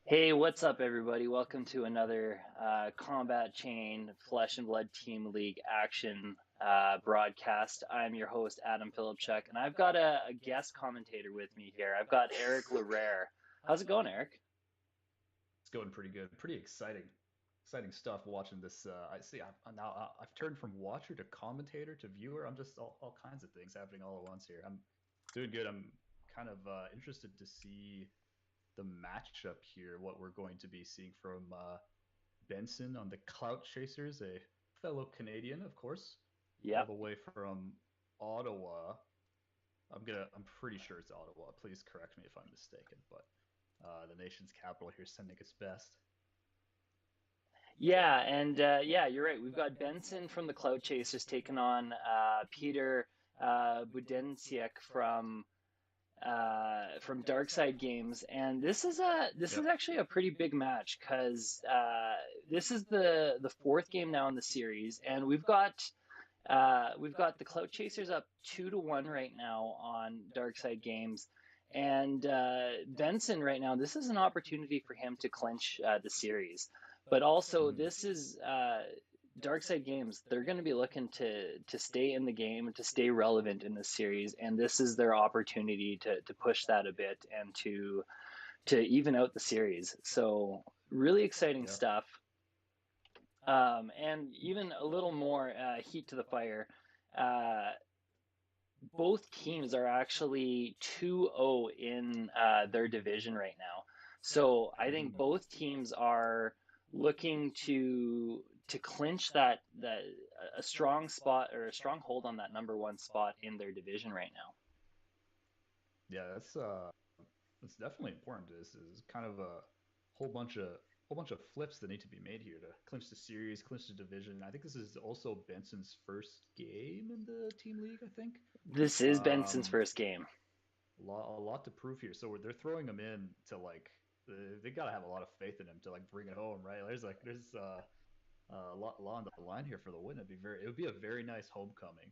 Hey, what's up, everybody? Welcome to another Combat Chain Flesh and Blood Team League action broadcast. I'm your host, Adam Pilipchuk, and I've got a guest commentator with me here. I've got Eric Lerer. How's it going, Eric? It's going pretty good. Pretty exciting stuff watching this. I see. I've turned from watcher to commentator to viewer. I'm just all kinds of things happening all at once here. I'm doing good. I'm kind of interested to see the matchup here. What we're going to be seeing from Benson on the Clout Chasers, a fellow Canadian, of course, all Yep. the way from Ottawa. I'm pretty sure it's Ottawa. Please correct me if I'm mistaken, but the nation's capital here sending its best. Yeah, and yeah, you're right. We've got Benson from the Clout Chasers taking on Peter Buddensiek from Darkside Games, and this is Yep. actually a pretty big match because this is the fourth game now in the series, and we've got the Clout Chasers up 2-1 right now on Darkside Games, and Benson right now. This is an opportunity for him to clinch the series, but also Mhm. this is Darkside Games. They're going to be looking to stay in the game and to stay relevant in this series, and this is their opportunity to push that a bit and to even out the series. So really exciting Yeah. stuff. And even a little more heat to the fire. Uh, both teams are actually 2-0 in their division right now. So I think Mm. both teams are looking to clinch that a strong spot or a strong hold on that number one spot in their division right now. Yeah, that's definitely important. This is kind of a whole bunch of whole bunch of flips that need to be made here to clinch the series, clinch the division. I think this is also Benson's first game in the team league, I think. This is Benson's Um, first game. a lot to prove here. So they're throwing him in to like they gotta have a lot of faith in him to like bring it home, right? There's a lot on the line here for the win. It would be a very nice homecoming.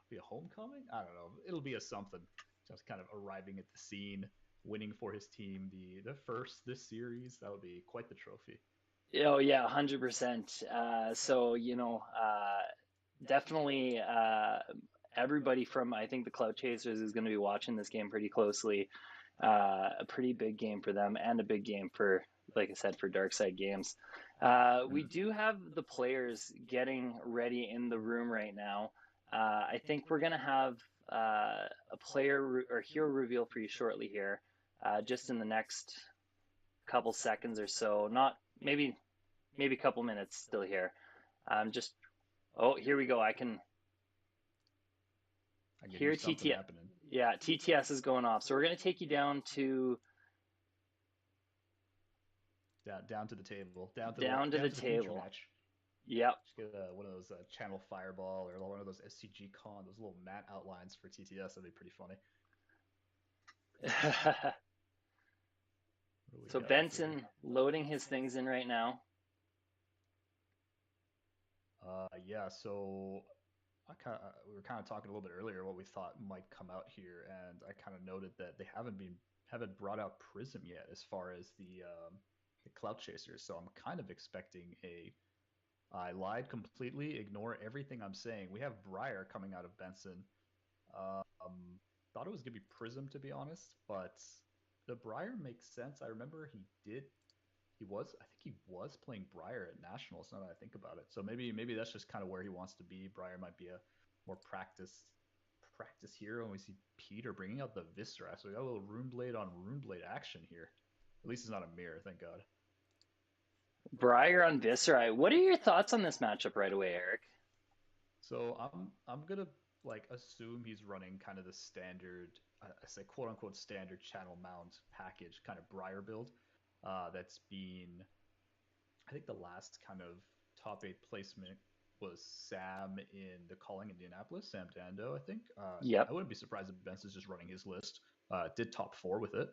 Be a homecoming? I don't know. It'll be a something. Just kind of arriving at the scene, winning for his team, the first this series. That would be quite the trophy. Oh yeah, 100%. So definitely everybody from I think the Clout Chasers is going to be watching this game pretty closely. A pretty big game for them and a big game for, like I said, for Darkside Games. We Mm. do have the players getting ready in the room right now. I think we're going to have a or hero reveal for you shortly here, just in the next couple seconds or so. Not maybe a couple minutes still here. Just oh, here we go. I can I can hear hear something TTS. happening. Yeah, TTS is going off. So we're going to take you Down to the table, down to the down to the future table. match. Yep. Just get one of those channel fireball or one of those SCG con, those little matte outlines for TTS. That'd be pretty funny. What do we So got here? Benson loading his things in right now. Yeah. So we were kind of talking a little bit earlier what we thought might come out here, and I kind of noted that they haven't brought out Prism yet as far as the Clout Chasers. So I'm kind of expecting a I lied completely. Ignore everything I'm saying. We have Briar coming out of Benson. Um, thought it was gonna be Prism to be honest, but the Briar makes sense. I remember I think he was playing Briar at Nationals now that I think about it. So maybe that's just kind of where he wants to be. Briar might be a more practice hero, and we see Peter bringing out the Viscera. So we got a little Runeblade on Runeblade action here. At least it's not a mirror, thank God. Briar on Viscerai. What are your thoughts on this matchup right away, Eric? So I'm gonna like assume he's running kind of the standard, I say quote unquote standard channel mount package kind of Briar build. That's been I think the last kind of top eight placement was Sam in the Calling Indianapolis, Sam Dando, I think. I Yep. wouldn't be surprised if Benson's just running his list. Did top four with it,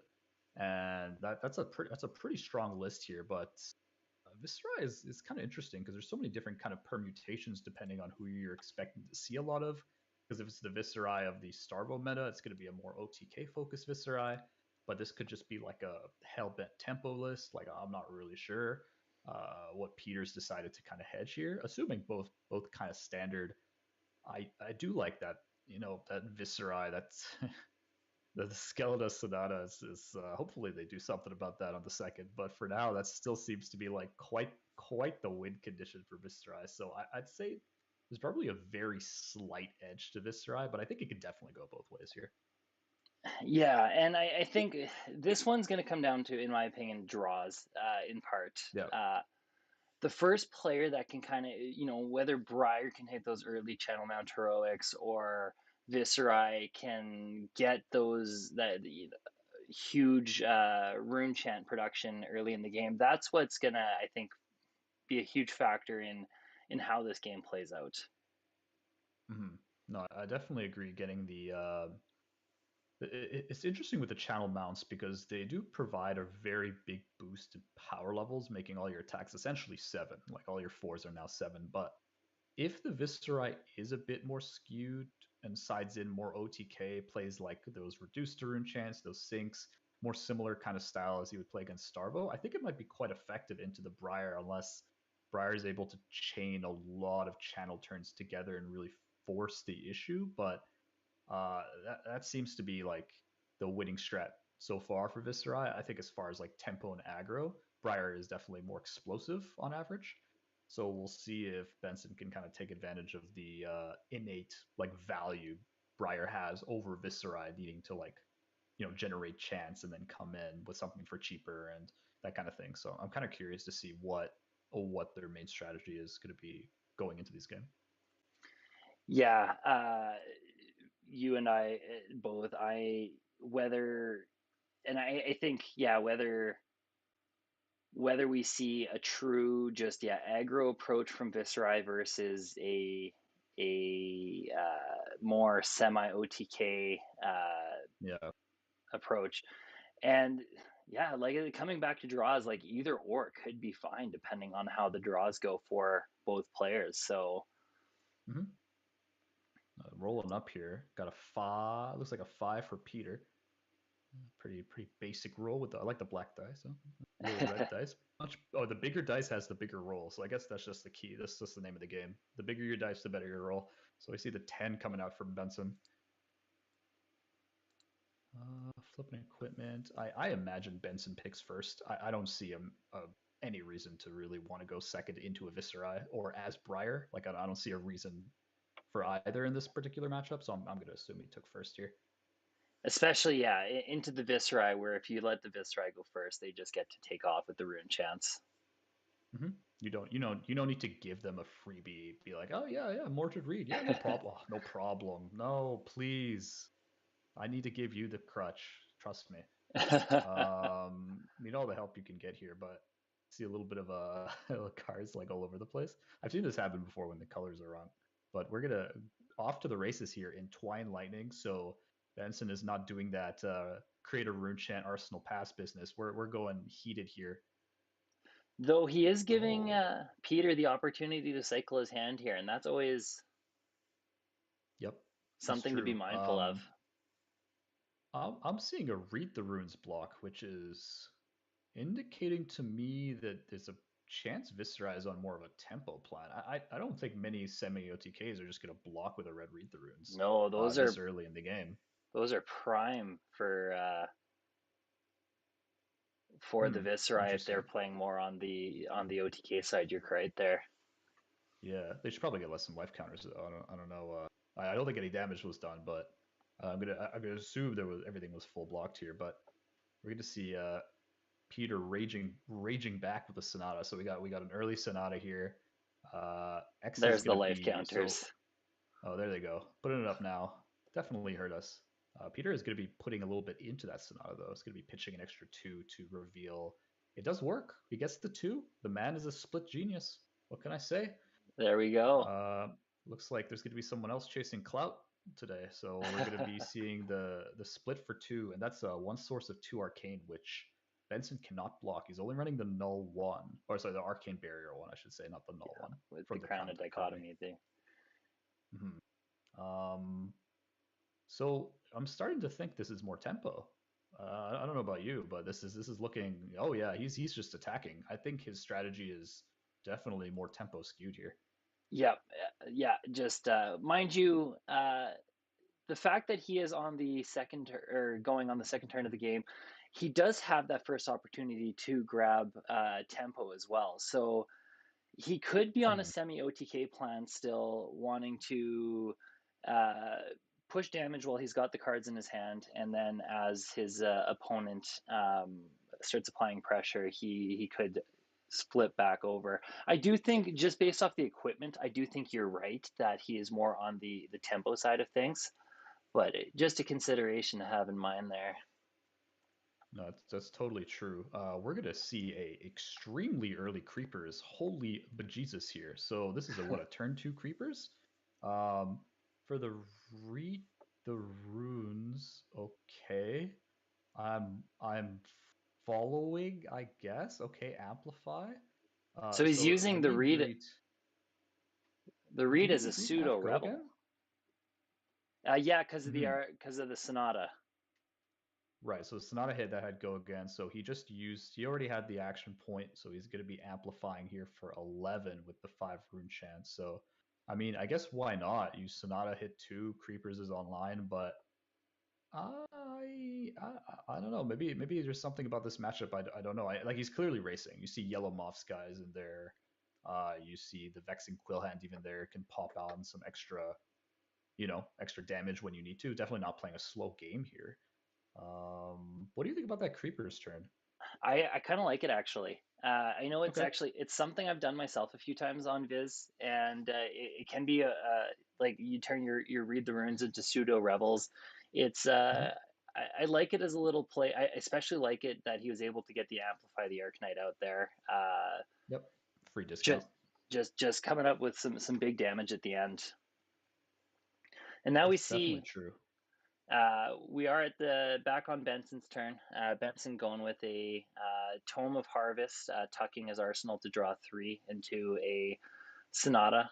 and that's a pretty strong list here. But Viscera is kind of interesting because there's so many different kind of permutations depending on who you're expecting to see a lot of. Because if it's the Viscera of the Starvo meta, it's going to be a more OTK focused Viscera. but this could just be like a hell-bent tempo list. Like I'm not really sure what Peter's decided to kind of hedge here, assuming both kind of standard. I do like that, that Viscerai, that's the Skeletor Sonata is hopefully they do something about that on the second. But for now, that still seems to be like quite the win condition for Viscerai. So I'd say there's probably a very slight edge to Viscerai, but I think it could definitely go both ways here. Yeah, and I think this one's going to come down to, in my opinion, draws in part. Yeah. The first player that can kind of, whether Briar can hit those early channel mount heroics or Viscerai can get that huge rune chant production early in the game, that's what's going to, I think, be a huge factor in how this game plays out. Mm-hmm. No, I definitely agree. Getting it's interesting with the channel mounts because they do provide a very big boost in power levels, making all your attacks essentially 7. Like all your 4s are now 7. But if the Viscerai is a bit more skewed and sides in more OTK, plays like those reduced to rune chants, those sinks, more similar kind of style as you would play against Starvo, I think it might be quite effective into the Briar unless Briar is able to chain a lot of channel turns together and really force the issue. But that seems to be like the winning strat so far for Viscerai. I think as far as like tempo and aggro, Briar is definitely more explosive on average. So we'll see if Benson can kind of take advantage of the innate like value Briar has over Viscerai needing to like generate chance and then come in with something for cheaper and that kind of thing. So I'm kind of curious to see what their main strategy is going to be going into this game. Yeah, you and I both. I think, yeah, whether we see a true just aggro approach from Viscerai versus a more semi OTK Yeah. approach, and yeah, like coming back to draws, like either or could be fine depending on how the draws go for both players. So. Mm-hmm. Rolling up here, got a 5. Looks like a 5 for Peter. Pretty basic roll with I like the black dice. Huh? Little red dice. The bigger dice has the bigger roll. So I guess that's just the key. That's just the name of the game. The bigger your dice, the better your roll. So I see the 10 coming out from Benson. Flipping equipment. I imagine Benson picks first. I don't see him any reason to really want to go second into a Viscerai or as Briar. Like I don't see a reason for either in this particular matchup. So I'm going to assume he took first here. Especially, yeah, into the Viscerai, where if you let the Viscerai go first, they just get to take off with the rune chance. Mm-hmm. You don't need to give them a freebie. Be like, oh yeah, Mordred Reed, yeah, no problem, oh, no problem, no, please. I need to give you the crutch. Trust me. Need all the help you can get here, but see a little bit of cards like all over the place. I've seen this happen before when the colors are wrong. But we're gonna off to the races here in Twine Lightning. So Benson is not doing that create a rune chant Arsenal pass business. We're going heated here. Though he is giving Oh, Peter the opportunity to cycle his hand here, and that's always yep, that's something to be true. mindful of. I'm seeing a read the runes block, which is indicating to me that there's a chance Viscera is on more of a tempo plan. I don't think many semi OTKs are just going to block with a red read the runes No, those this are early in the game. prime for the Viscerai if they're Interesting. playing more on the OTK side. You're right there. Yeah, they should probably get less than life counters. I don't know. I don't think any damage was done, but I'm gonna assume everything was full blocked here. But we're gonna see Peter raging back with the Sonata. So we got an early Sonata here. X is There's the gonna life be so. counters. Oh, there they go. Putting it up now. Definitely hurt us. Peter is going to be putting a little bit into that Sonata, though. It's going to be pitching an extra 2 to reveal. It does work. He gets the 2. The man is a split genius. What can I say? There we go. Uh, Looks like there's going to be someone else chasing Clout today. So we're going to be seeing the split for 2. And that's one source of 2 arcane, which Benson cannot block. He's only running the null 1. Or sorry, the arcane barrier 1, I should say, not the null 1 With the from the crown crown of dichotomy. dichotomy thing. Mm-hmm. So I'm starting to think this is more tempo. I don't know about you, but this is looking. Oh yeah, he's just attacking. I think his strategy is definitely more tempo skewed here. Yep, yeah. Just mind you, the fact that he is on the or going on the second turn of the game, he does have that first opportunity to grab tempo as well. So he could be on a Hmm. semi OTK plan still, wanting to uh, push damage while he's got the cards in his hand, and then as his opponent starts applying pressure, he could split back over. I do think, just based off the equipment, I do think you're right that he is more on the tempo side of things, but just a consideration to have in mind there. No, that's totally true. We're gonna see a extremely early creepers. Holy bejesus here. So this is a what, a turn two creepers? Um, for the read the runes. Okay, I'm following. I guess. Okay, amplify. So he's So using heavy breed. the Did read as heavy a breed pseudo half go rebel. again? Yeah, Hmm. because of the Sonata. Right, so Sonata hit that had go again, so he already had the action point, so he's going to be amplifying here for 11 with the 5 rune chance. So, I mean, I guess why not? Use Sonata hit 2, Creepers is online, but I don't know. Maybe there's something about this matchup I don't know. Like he's clearly racing. You see Yellow Moth's guys in there. You see the Vexing Quillhand even there can pop out and some extra damage when you need to. Definitely not playing a slow game here. What do you think about that creeper's turn? I kind of like it actually. I know Okay. it's something I've done myself a few times on Viz, and it can be like you turn your read the runes into pseudo rebels. It's Hmm. I like it as a little play. I especially like it that he was able to get the amplify the Arc Knight out there. Yep. Free discount. Just just coming up with some big damage at the end. And now we That's definitely see true. we are at the back on Benson's turn. Benson going with a Tome of Harvest, tucking his arsenal to draw 3 into a Sonata.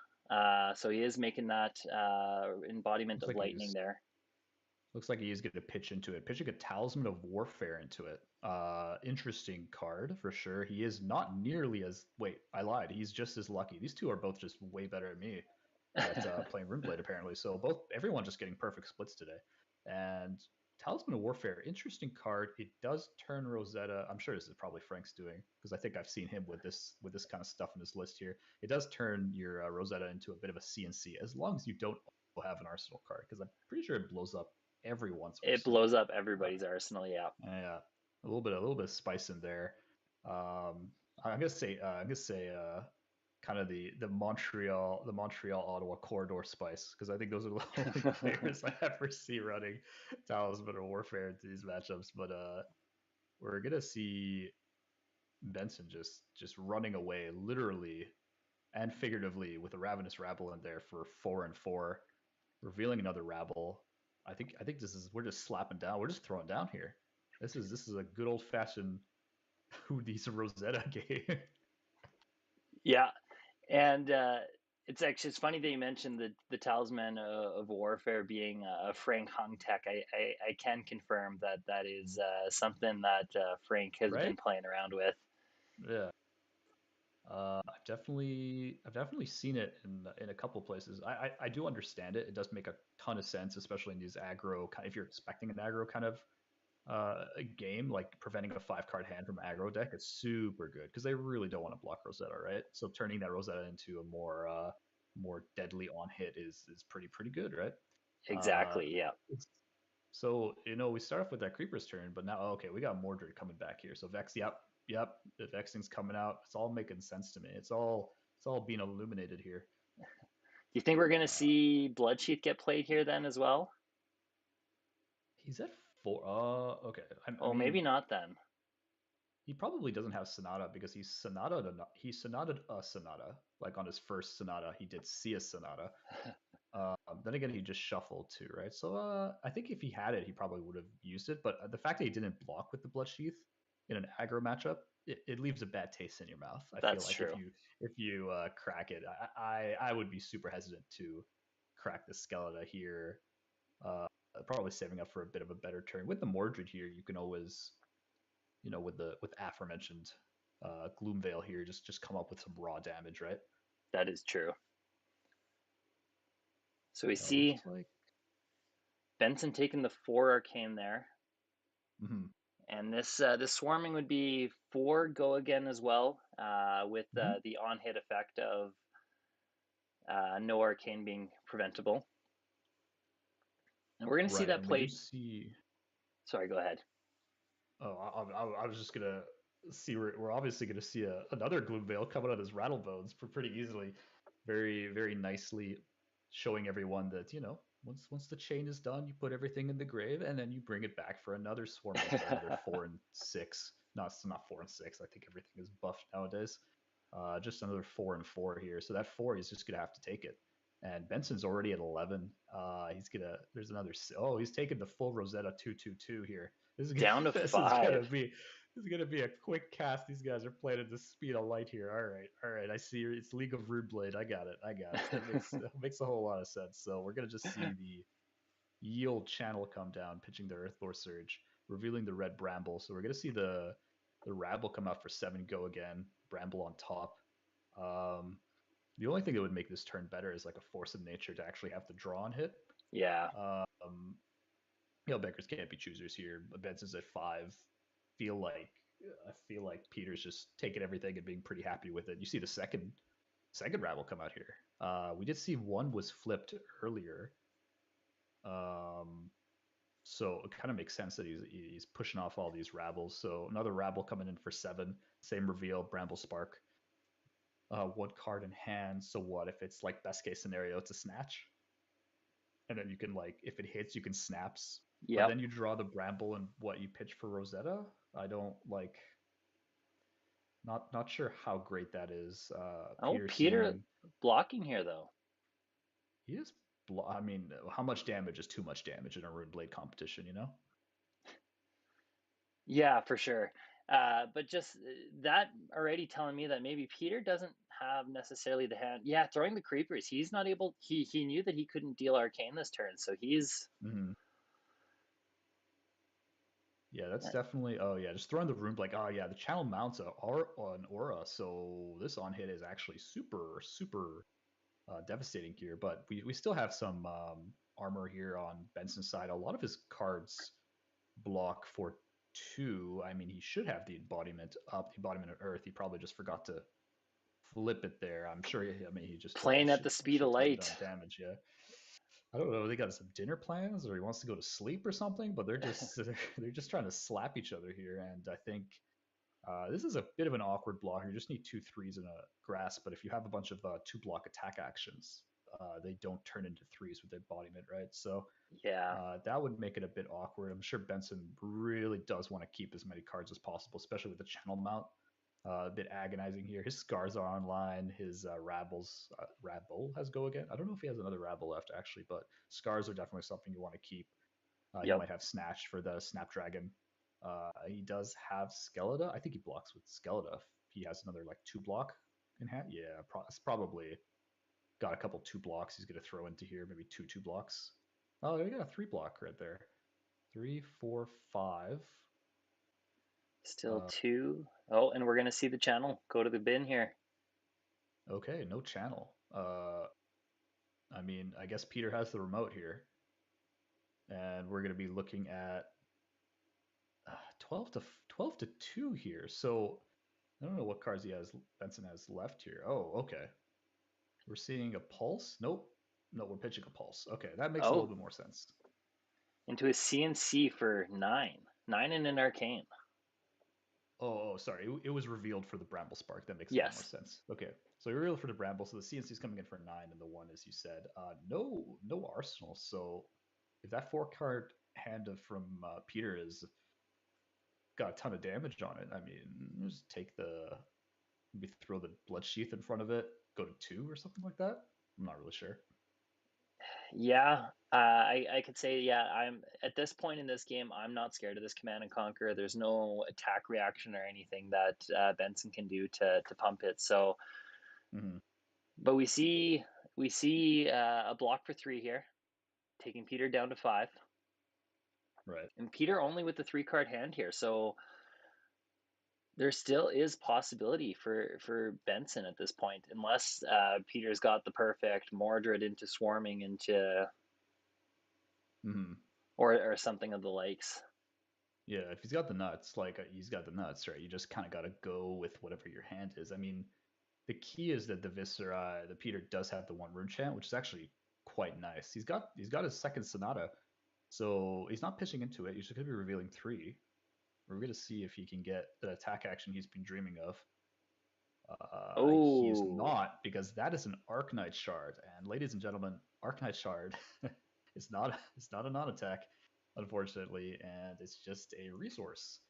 So he is making that embodiment Looks of like lightning he's there. looks like he's gonna pitch into it. Pitching a Talisman of Warfare into it. Interesting card for sure. He is not nearly as wait, I lied. He's just as lucky. These two are both just way better at me at playing Runeblade apparently. So everyone just getting perfect splits today. And Talisman of Warfare, interesting card. It does turn Rosetta. I'm sure this is probably Frank's doing because I think I've seen him with this kind of stuff in his list here. It does turn your Rosetta into a bit of a CNC as long as you don't have an Arsenal card because I'm pretty sure it blows up everyone's It Arsenal. blows up everybody's arsenal. Yeah, Yeah, a little bit of spice in there. I'm gonna say kind of the Montreal Ottawa corridor spice because I think those are the only players I ever see running Talisman or Warfare into these matchups. But we're gonna see Benson just running away literally and figuratively with a Ravenous Rabble in there for 4 and 4, revealing another Rabble. I think we're just slapping down. We're just throwing down here. This is a good old fashioned Houdis Rosetta game. yeah, and it's funny that you mentioned the talisman of warfare being a Frank Hung tech. I can confirm that that is something that Frank has been Right? playing around with. Yeah. I've definitely seen it in a couple places. I do understand it. It does make a ton of sense, especially in these aggro kind. If you're expecting an aggro kind of game, like preventing a 5 card hand from aggro deck, it's super good because they really don't want to block Rosetta, right? So turning that Rosetta into a more deadly on hit is pretty good, right? Uh, Exactly. Yeah. so we start off with that creeper's turn, but now okay, we got Mordred coming back here. So Vex, yep, the Vexing's coming out. It's all making sense to me. It's all being illuminated here. Do you think we're going to Uh, see Bloodsheath get played here then as well? he's at 4. Okay. I Oh, maybe mean, not then. he probably doesn't have Sonata because he sonataed a Sonata. Like on his first Sonata, he did see a Sonata. Then again, he just shuffled too, right? So I think if he had it, he probably would have used it. But the fact that he didn't block with the Blood Sheath in an aggro matchup, it leaves a bad taste in your mouth. I feel That's like true. if you crack it, I would be super hesitant to crack the Skeleton here. Uh, probably saving up for a bit of a better turn. With the Mordred here, you can always, with aforementioned Gloomveil here, just come up with some raw damage, right? That is true. So we It see looks like. Benson taking the 4 arcane there. Mm-hmm. And this swarming would be 4 go again as well, with Mm-hmm. the on hit effect of no arcane being preventable. And we're going to see Right, that and we do played. see. Sorry, go ahead. Oh, I was just gonna see we're obviously gonna see another Gloomveil coming out as Rattlebones pretty easily, very very nicely, showing everyone that once the chain is done, you put everything in the grave and then you bring it back for another swarm up, another 4 and 6. No, it's not 4 and 6. I think everything is buffed nowadays. Just another 4 and 4 here. So that 4, he's just gonna have to take it. And Benson's already at 11. There's another. Oh, he's taking the full Rosetta 2/2/2 here. This is gonna, Down to this is gonna 5. be this is gonna be a quick cast. These guys are playing at the speed of light here. All right. I see. It's League of Runeblade. I got it. That makes a whole lot of sense. So we're gonna just see the Yield channel come down, pitching the Earthlore Surge, revealing the red Bramble. So we're gonna see the Rabble come out for 7 go again. Bramble on top. The only thing that would make this turn better is like a Force of Nature to actually have to draw and hit. Yeah. Beggars can't be choosers here. Benson's at 5. I feel like Peter's just taking everything and being pretty happy with it. You see the second Rabble come out here. We did see one was flipped earlier. So it kind of makes sense that he's pushing off all these Rabbles. So another Rabble coming in for 7. Same reveal, Bramble Spark. 1 card in hand. So what if it's like best case scenario, it's a snatch, and then you can if it hits, you can snaps. But Yep. then you draw the Bramble and what you pitch for Rosetta. I don't not sure how great that is. Oh, Peter Peter seeing blocking here though. he is. I mean, how much damage is too much damage in a Rune Blade competition? Yeah, for sure. But just that already telling me that maybe Peter doesn't have necessarily the hand. Yeah, throwing the creepers. He's not able. He knew that he couldn't deal arcane this turn, so he's. Mm-hmm. Yeah, that's definitely. Oh yeah, just throwing the Rune Blade. Oh yeah, the channel mounts an aura, so this on hit is actually super super devastating here. But we still have some armor here on Benson's side. A lot of his cards block for 2. I mean, he should have the embodiment up, the embodiment of Earth. He probably just forgot to flip it there. I'm sure. He just took a Playing at the speed of shit ton of light. damage. Yeah. I don't know. They got some dinner plans, or he wants to go to sleep or something. But they're just trying to slap each other here, and I think this is a bit of an awkward block. You just need 2 3s in a grasp, but if you have a bunch of 2 block attack actions, they don't turn into 3s with embodiment, right? So Yeah. that would make it a bit awkward. I'm sure Benson really does want to keep as many cards as possible, especially with the channel mount. A bit agonizing here. His Scars are online. His Rabble has go again. I don't know if he has another Rabble left actually, but Scars are definitely something you want to keep. He Yep. might have Snatch for the Snapdragon. He does have Skeleta. I think he blocks with Skeleta. He has another 2 block in hand. Yeah, it's probably got a couple 2 blocks he's going to throw into here. Maybe 2 blocks. Oh, we got a 3 block right there. 3, 4, 5. Still 2. Oh, and we're gonna see the channel go to the bin here. Okay, no channel. I mean, I guess Peter has the remote here, and we're going to be looking at 12 to 2 here. So I don't know what cards Benson has left here. Oh, okay. We're seeing a pulse. Nope. No, we're pitching a pulse. Okay, that makes a little Oh, bit more sense. into a CNC for 9. 9 and an arcane. Oh, sorry. It was revealed for the Bramble Spark. That makes a lot more Yes. sense. Okay, so we revealed for the Bramble. So the CNC is coming in for 9, and the 1, as you said. No Arsenal. So if that 4 card hand from Peter is got a ton of damage on it, I mean, just maybe throw the Blood Sheath in front of it, go to 2 or something like that. I'm not really sure. Yeah, I could say, yeah, I'm at this point in this game, I'm not scared of this Command and Conquer. There's no attack reaction or anything that Benson can do to pump it. So, Mm-hmm. but we see a block for 3 here, taking Peter down to 5. Right. And Peter only with the 3-card hand here, so there still is possibility for Benson at this point, unless Peter's got the perfect Mordred into swarming into Mm-hmm. or something of the likes. Yeah, if he's got the nuts, like he's got the nuts, right? You just kind of got to go with whatever your hand is. I mean, the key is that the Viscera, the Peter does have the one rune chant, which is actually quite nice. He's got his second Sonata, so he's not pitching into it. He's just gonna be revealing three. We're gonna see if he can get the attack action he's been dreaming of. He is Oh, not, because that is an Arcanite Shard, and ladies and gentlemen, Arcanite Shard is not a non-attack, unfortunately, and it's just a resource.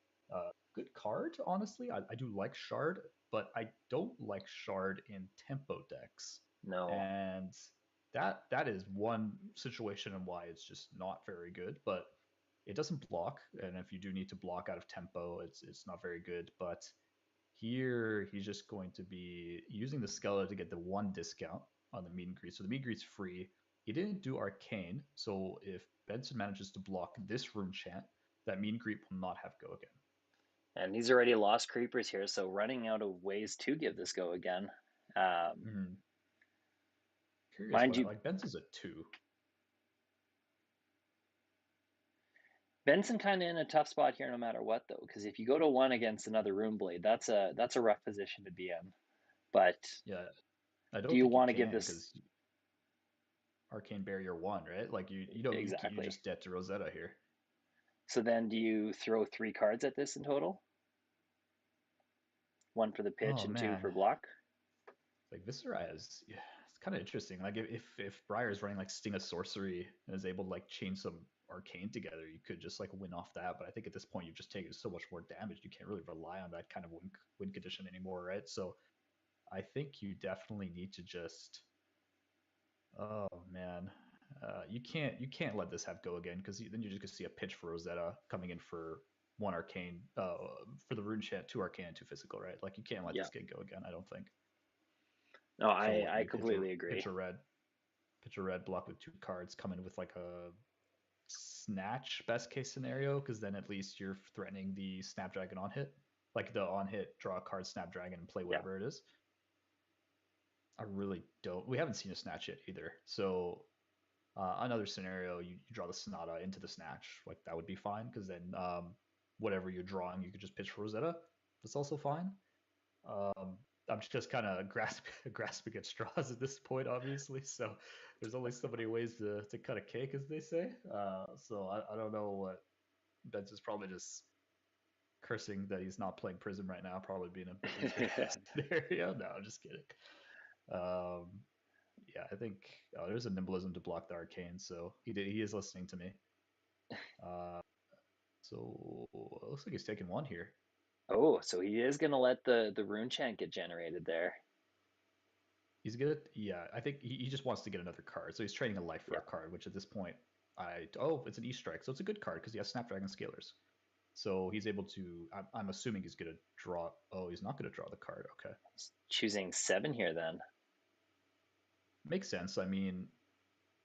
Good card, honestly. I do like Shard, but I don't like Shard in tempo decks, no. and that is one situation and why it's just not very good. But it doesn't block, and if you do need to block out of tempo, it's not very good. But here, he's just going to be using the Skeleton to get the one discount on the meet and greet. So the meet and greet's free. He didn't do Arcane, so if Benson manages to block this rune chant, that meet and greet will not have go again. And he's already lost creepers here, so running out of ways to give this go again. Mm-hmm. Curious Mind why, you, like Benson's a 2. Benson kind of in a tough spot here, no matter what, though, because if you go to 1 against another Rune Blade, that's a rough position to be in. But Yeah, I do don't you think you want to give can this because Arcane Barrier 1, right? Like you don't you're exactly? just dead to Rosetta here. So then, do you throw 3 cards at this in total? 1 for the pitch Oh and 2 man, for block. like Viscera is, yeah, it's kind of interesting. Like if Briar is running like Sting of Sorcery and is able to like chain some Arcane together, you could just like win off that. But I think at this point you've just taken so much more damage, you can't really rely on that kind of win condition anymore, right? So I think you definitely need to just, oh man, you can't let this have go again, because then you're just gonna see a pitch for Rosetta coming in for one Arcane, for the Rune Chant, 2 Arcane, 2 physical, right? Like you can't let Yeah. this get go again. I don't think. No, So I what I you pitch a completely agree. pitch a red pitch a red block with 2 cards, come in with like a snatch best case scenario, because then at least you're threatening the Snapdragon on hit, like the on hit draw a card Snapdragon and play Yeah. whatever it is. I really don't. We haven't seen a snatch yet either. So another scenario, you draw the Sonata into the snatch, like that would be fine, because then whatever you're drawing, you could just pitch for Rosetta. That's also fine. Um, I'm just kind of grasping at straws at this point, obviously. So there's only so many ways to cut a cake, as they say. So I don't know what Benson's probably just cursing that he's not playing Prism right now, probably being a bit scenario. No, I'm just kidding. Um, yeah, I think there's a nimblism to block the arcane, so he is listening to me. Uh, so it looks like he's taking one here. Oh, so he is gonna let the rune chant get generated there. He's good. Yeah, I think he just wants to get another card. So he's trading a life for Yeah. a card, which at this point, it's an E strike, so it's a good card because he has Snapdragon Scalers. So he's able to. I'm assuming he's gonna draw. Oh, he's not gonna draw the card. Okay, He's choosing 7 here then. makes sense. I mean,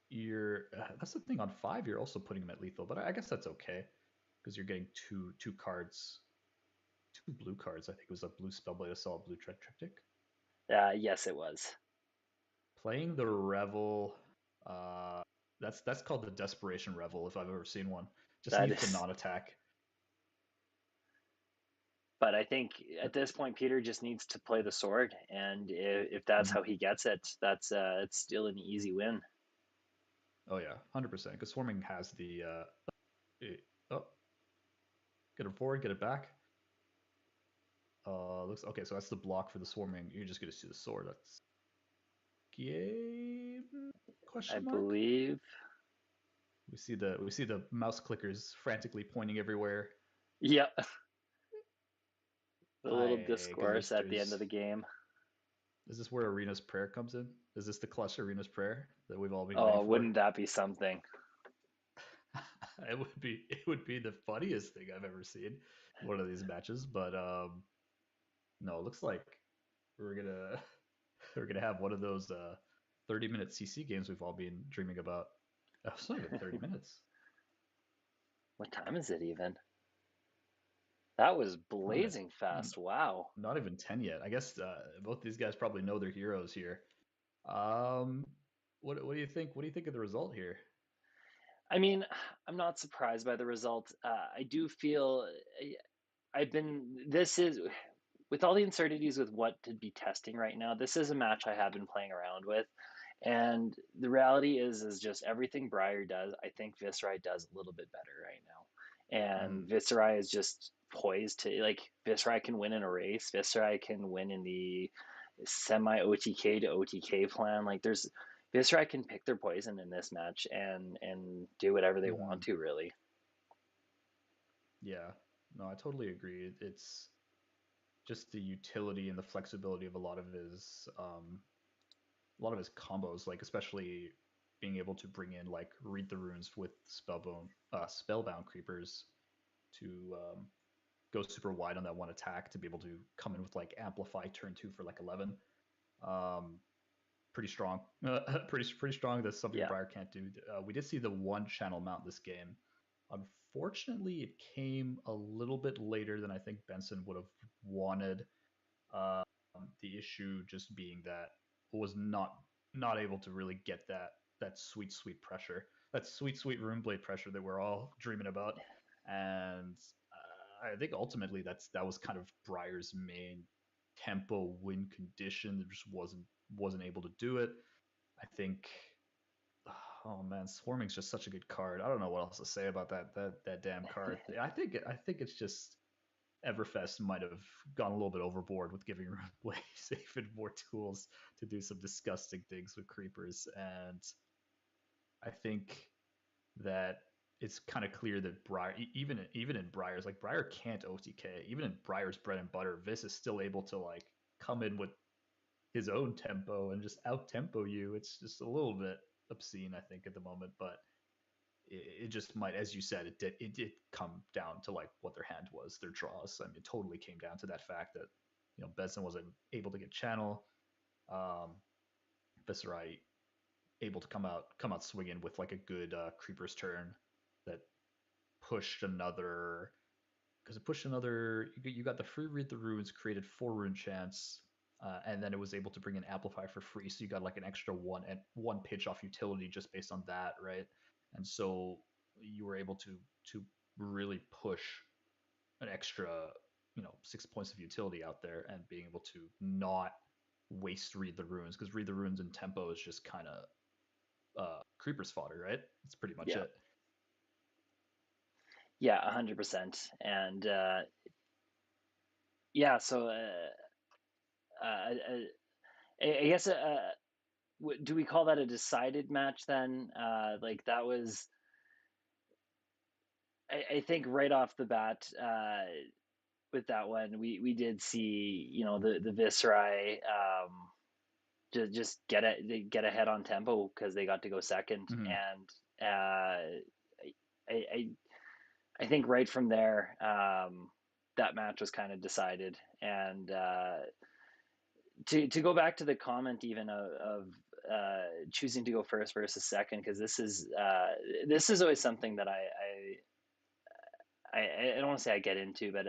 you're that's the thing, on 5. You're also putting him at lethal, but I guess that's okay because you're getting two cards, 2 blue cards. I think it was a blue Spellblade Assault, blue Triptych. Yes, it was. Playing the Revel, uh, that's called the Desperation Revel if I've ever seen one. Just That needs to is. not attack. But I think at this point, Peter just needs to play the sword, and if that's Mhm. how he gets it, that's it's still an easy win. Oh yeah, 100%. Because Swarming has the oh, get it forward, get it back. Looks okay. So that's the block for the Swarming. You're just gonna see the sword. That's game I question mark. believe. We see the mouse clickers frantically pointing everywhere. Yep. The little Because discourse at the end of there's the game. is this where Arena's prayer comes in? Is this the clutch Arena's prayer that we've all been waiting Oh, for? wouldn't that be something? It would be the funniest thing I've ever seen in one of these matches. But no, it looks like we're gonna we're gonna have one of those 30-minute CC games we've all been dreaming about. Oh, it's not even 30 minutes. What time is it even? That was Uh, blazing n- fast. Wow. Not even 10 yet. I guess both these guys probably know their heroes here. Um, what do you think? What do you think of the result here? I mean, I'm not surprised by the result. I do feel I've been. This is with all the uncertainties with what to be testing right now. This is a match I have been playing around with, and the reality is just everything Briar does. I think Viscerai does a little bit better right now, Mm, and Viscerai is just poised to like Viscerai can win in a race. Viscerai can win in the semi OTK to OTK plan. Like there's Viscerai can pick their poison in this match and do whatever they want hmm to really. Yeah, no, I totally agree. It's just the utility and the flexibility of a lot of his combos, like especially being able to bring in like read the runes with spellbound creepers to go super wide on that one attack to be able to come in with like amplify turn two for like 11. Um, Pretty strong, pretty strong. That's something Yeah. Briar can't do. We did see the one channel mount this game. Unfortunately, it came a little bit later than I think Benson would have wanted. Um, the issue just being that was not able to really get that sweet pressure, that sweet Runeblade pressure that we're all dreaming about. And I think ultimately that was kind of Briar's main tempo win condition. That just wasn't able to do it. I think. Oh man, Swarming's just such a good card. I don't know what else to say about that damn card. I think it's just Everfest might have gone a little bit overboard with giving Runeblade even more tools to do some disgusting things with creepers, and I think that it's kind of clear that Briar, even in Briar's, like Briar can't OTK. Even in Briar's bread and butter, Vis is still able to like come in with his own tempo and just out tempo you. It's just a little bit obscene, I think, at the moment, but it just might, as you said, it did come down to like what their hand was, their draws. I mean, it totally came down to that fact that Benson wasn't able to get channel, um, Viscerai able to come out swinging with like a good creeper's turn that pushed another because it pushed another. You got the free read the runes, created 4 rune chance, and then it was able to bring an amplify for free. So you got like an extra one pitch off utility just based on that, right? And so you were able to really push an extra 6 points of utility out there and being able to not waste read the runes because read the runes and tempo is just kind of creepers fodder, right? That's pretty much Yeah. it. Yeah, 100%. And yeah, so I guess do we call that a decided match then? Like that was, I think right off the bat with that one, we did see the Viscerai just get ahead on tempo because they got to go second, Mm-hmm. and I, I I think right from there that match was kind of decided, and to go back to the comment even of choosing to go first versus second because this is always something that I don't want to say I get into, but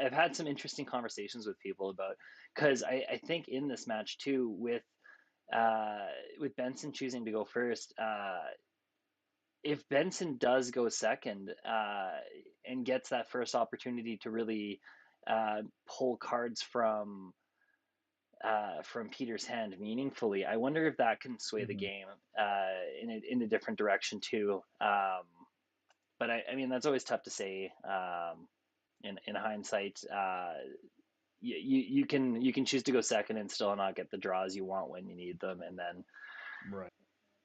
I've had some interesting conversations with people about because I think in this match too with Benson choosing to go first, if Benson does go second and gets that first opportunity to really pull cards from Peter's hand meaningfully, I wonder if that can sway the Mm-hmm. game in a different direction too. But I mean that's always tough to say in hindsight. You can choose to go second and still not get the draws you want when you need them, and then Right.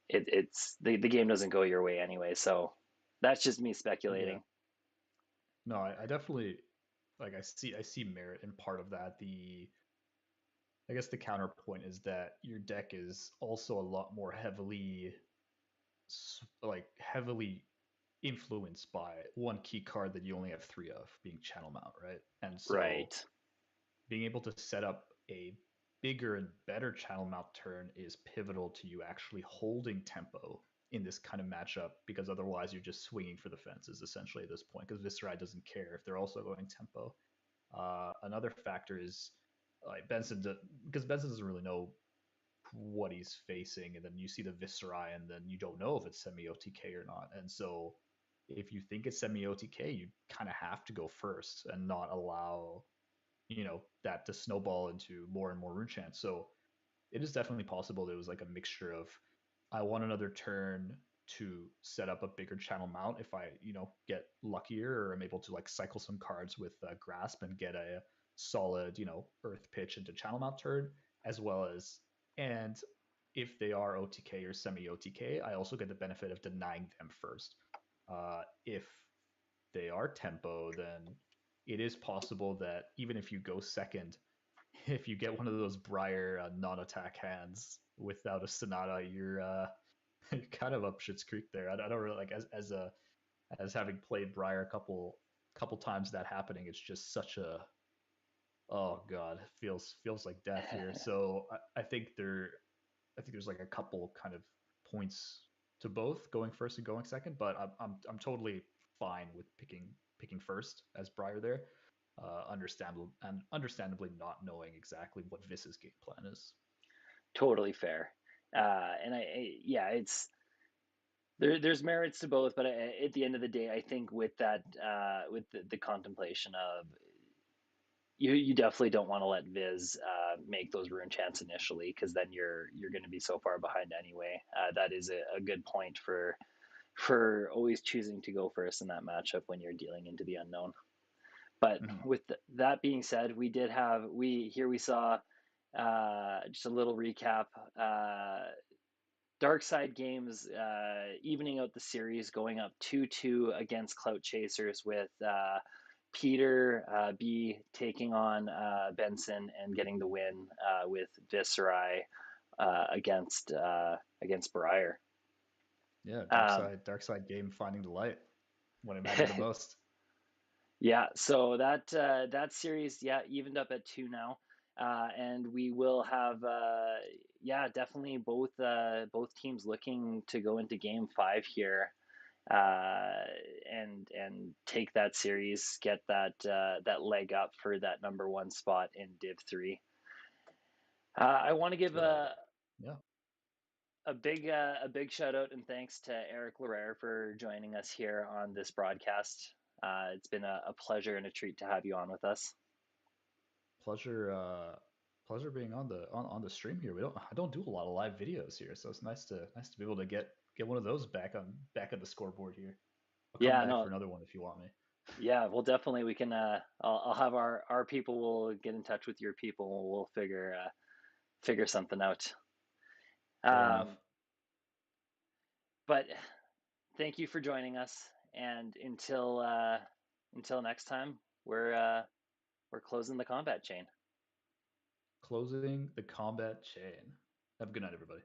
it's the game doesn't go your way anyway. So that's just me Yeah. speculating. No, I definitely like I see merit in part of that. The I guess the counterpoint is that your deck is also a lot more heavily influenced by one key card that you only have 3 of, being Channel Mount, right? And so Right. being able to set up a bigger and better Channel Mount turn is pivotal to you actually holding tempo. in this kind of matchup, because otherwise you're just swinging for the fences essentially at this point, because Viscerai doesn't care if they're also going tempo. Another factor is like because Benson doesn't really know what he's facing, and then you see the Viscerai, and then you don't know if it's semi OTK or not. And so, if you think it's semi OTK, you kind of have to go first and not allow that to snowball into more and more rune chance. So it is definitely possible there was like a mixture of I want another turn to set up a bigger channel mount if I get luckier, or I'm able to like cycle some cards with grasp and get a solid earth pitch into channel mount turn, as well as, and if they are OTK or semi OTK, I also get the benefit of denying them first. If they are tempo, then it is possible that even if you go second, if you get one of those Briar non-attack hands without a Sonata, you're kind of up Shit's Creek there. I don't really like as having played Briar a couple times that happening. It's just such a, oh god, feels like death here. So I think there's like a couple kind of points to both going first and going second, but I'm totally fine with picking first as Briar there. Understandably not knowing exactly what Vis's game plan is. Totally fair. And yeah, there's merits to both, but at the end of the day, I think with that, with the contemplation of you definitely don't want to let Viz make those rune chants initially, because then you're going to be so far behind anyway. That is a good point for always choosing to go first in that matchup when you're dealing into the unknown. But Mm-hmm. with that being said, we saw just a little recap. Darkside Games evening out the series, going up 2-2 against Clout Chasers, with Peter B taking on Benson and getting the win with Viscerai against Briar. Yeah, Um, Darkside game finding the light when it mattered the most. Yeah, so that series, yeah, evened up at 2 now, and we will have, yeah, definitely both teams looking to go into Game 5 here, and take that series, get that leg up for that number one spot in Div 3. I want to give Yeah, a big shout out and thanks to Eric Lerer for joining us here on this broadcast. It's been a pleasure and a treat to have you on with us. pleasure pleasure being on the stream here. I don't do a lot of live videos here, so it's nice to be able to get one of those back on the scoreboard here. I'll come Yeah, back for no, another one if you want me. yeah, well, definitely we can. I'll have our people will get in touch with your people, and we'll figure something out. Fair enough. Um, but thank you for joining us, and until next time, we're closing the combat chain. Closing the combat chain. Have a good night, everybody.